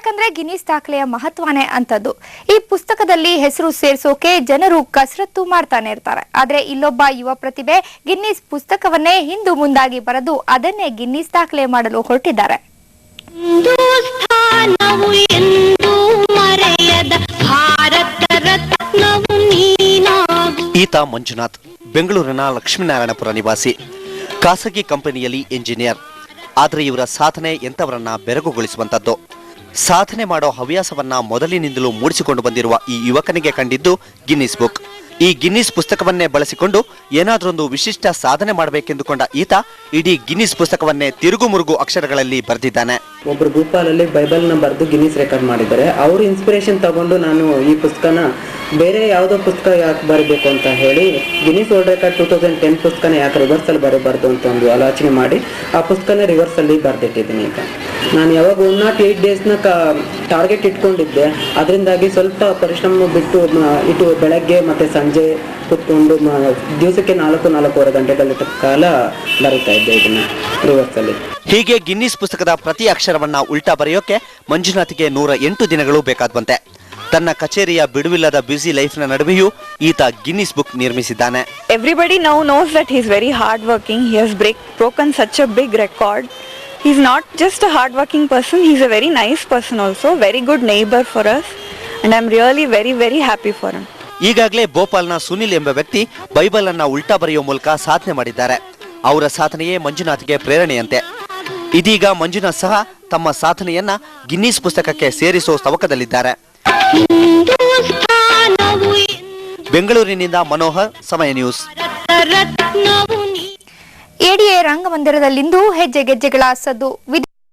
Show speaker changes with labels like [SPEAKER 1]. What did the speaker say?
[SPEAKER 1] ಯಾಕಂದ್ರೆ ಗಿನ್ನಿಸ್ ದಾಖಲೆಯ ಮಹತ್ವನೇ ಅಂತದ್ದು. ಈ ಪುಸ್ತಕದಲ್ಲಿ ಹೆಸರು ಸೇರಿಸೋಕೆ ಜನರು ಕಸರತ್ತು ಮಾಡ್ತಾನೆ ಇರ್ತಾರೆ. ಆದ್ರೆ ಇಲ್ಲೊಬ್ಬ ಯುವ ಪ್ರತಿಭೆ ಗಿನ್ನಿಸ್ ಪುಸ್ತಕವನ್ನೇ ಹಿಂದು ಮುಂದಾಗಿ ಬರೆದು ಅದನ್ನೇ ಗಿನ್ನಿಸ್ ದಾಖಲೆ ಮಾಡಲು ಹೊರಟಿದ್ದಾರೆ.
[SPEAKER 2] ಈತ ಮಂಜುನಾಥ್, ಬೆಂಗಳೂರಿನ ಲಕ್ಷ್ಮೀನಾರಾಯಣಪುರ ನಿವಾಸಿ, ಖಾಸಗಿ ಕಂಪನಿಯಲ್ಲಿ ಇಂಜಿನಿಯರ್. ಆದರೆ ಇವರ ಸಾಧನೆ ಎಂಥವರನ್ನ ಬೆರಗುಗೊಳಿಸುವಂತದ್ದು. ಸಾಧನೆ ಮಾಡೋ ಹವ್ಯಾಸವನ್ನ ಮೊದಲಿನಿಂದಲೂ ಮೂಡಿಸಿಕೊಂಡು ಬಂದಿರುವ ಈ ಯುವಕನಿಗೆ ಕಂಡಿದ್ದು ಗಿನ್ನಿಸ್ ಬುಕ್. ಈ ಗಿನ್ನಿಸ್ ಪುಸ್ತಕವನ್ನೇ ಬಳಸಿಕೊಂಡು ಏನಾದ್ರೊಂದು ವಿಶಿಷ್ಟ ಸಾಧನೆ ಮಾಡಬೇಕೆಂದುಕೊಂಡ ಈತ ಇಡೀ ಗಿನ್ನಿಸ್ ಪುಸ್ತಕವನ್ನೇ ತಿರುಗು ಮುರುಗು ಅಕ್ಷರಗಳಲ್ಲಿ ಬರೆದಿದ್ದಾನೆ.
[SPEAKER 3] ಒಬ್ಬರು ಭೂಪಾಲಲ್ಲಿ ಬೈಬಲ್ನ ಬರೆದು ಗಿನ್ನಿಸ್ ರೆಕಾರ್ಡ್ ಮಾಡಿದ್ದಾರೆ. ಅವ್ರ ಇನ್ಸ್ಪಿರೇಷನ್ ತಗೊಂಡು ನಾನು ಈ ಪುಸ್ತಕನ ಬೇರೆ ಯಾವುದೋ ಪುಸ್ತಕ ಯಾಕೆ ಬರಬೇಕು ಅಂತ ಹೇಳಿ ಗಿನ್ನಿಸ್ ವರ್ಲ್ಡ್ ರೆಕಾರ್ಡ್ 2010 ಪುಸ್ತಕನ ಯಾಕೆ ರಿವರ್ಸಲ್ಲಿ ಬರಬಾರ್ದು ಅಂತ ಒಂದು ಆಲೋಚನೆ ಮಾಡಿ ಆ ಪುಸ್ತಕನ ರಿವರ್ಸಲ್ಲಿ ಬರೆದಿಟ್ಟಿದ್ದೀನಿ. ಈಗ ನಾನು ಯಾವಾಗ 108 ಡೇಸ್ನ ಟಾರ್ಗೆಟ್ ಇಟ್ಕೊಂಡಿದ್ದೆ. ಅದರಿಂದಾಗಿ ಸ್ವಲ್ಪ ಪರಿಶ್ರಮ ಬಿಟ್ಟು ಇಟ್ಟು ಬೆಳಗ್ಗೆ ಮತ್ತು ಸಂಜೆ ಕೂತ್ಕೊಂಡು ದಿವಸಕ್ಕೆ 4-4.5 ಗಂಟೆಗಳ ಕಾಲ ಬರೀತಾ ಇದ್ದೆ ಇದನ್ನ ರಿವರ್ಸಲ್ಲಿ.
[SPEAKER 2] ಹೀಗೆ ಗಿನ್ನಿಸ್ ಪುಸ್ತಕದ ಪ್ರತಿ ಅಕ್ಷರವನ್ನ ಉಲ್ಟಾ ಬರೆಯೋಕೆ ಮಂಜುನಾಥ್ಗೆ 108 ದಿನಗಳು ಬೇಕಾದ್ವಂತೆ. ತನ್ನ ಕಚೇರಿಯ ಬಿಡುವಿಲ್ಲದ ಬ್ಯುಸಿ ಲೈಫ್ನ ನಡುವೆಯೂ ಈತ ಗಿನ್ನಿಸ್ ಬುಕ್ ನಿರ್ಮಿಸಿದ್ದಾನೆ.
[SPEAKER 4] Everybody now knows that he is very hard working. He has broken such a big record. He is not just a hard working person, he is a very nice person also, very good neighbor for us, and I am really very very happy for him.
[SPEAKER 2] ಈಗಾಗಲೇ ಭೋಪಾಲ್ನ ಸುನಿಲ್ ಎಂಬ ವ್ಯಕ್ತಿ Bible ಅನ್ನ ಉಲ್ಟಾ ಬರೆಯುವ ಮೂಲಕ ಸಾಧನೆ ಮಾಡಿದ್ದಾರೆ. ಅವರ ಸಾಧನೆಯೇ ಮಂಜುನಾಥ್ಗೆ ಪ್ರೇರಣೆಯಂತೆ. ಇದೀಗ ಮಂಜುನಾಥ್ ಸಹ ತಮ್ಮ ಸಾಧನೆಯನ್ನ ಗಿನ್ನಿಸ್ ಪುಸ್ತಕಕ್ಕೆ ಸೇರಿಸುವ ತವಕದಲ್ಲಿದ್ದಾರೆ. ಬೆಂಗಳೂರಿನಿಂದ ಮನೋಹರ್, ಸಮಯ ನ್ಯೂಸ್.
[SPEAKER 1] ಎಡಿಎ ರಂಗಮಂದಿರದಲ್ಲಿಂದು ಹೆಜ್ಜೆ ಗೆಜ್ಜೆಗಳ ಸದ್ದು.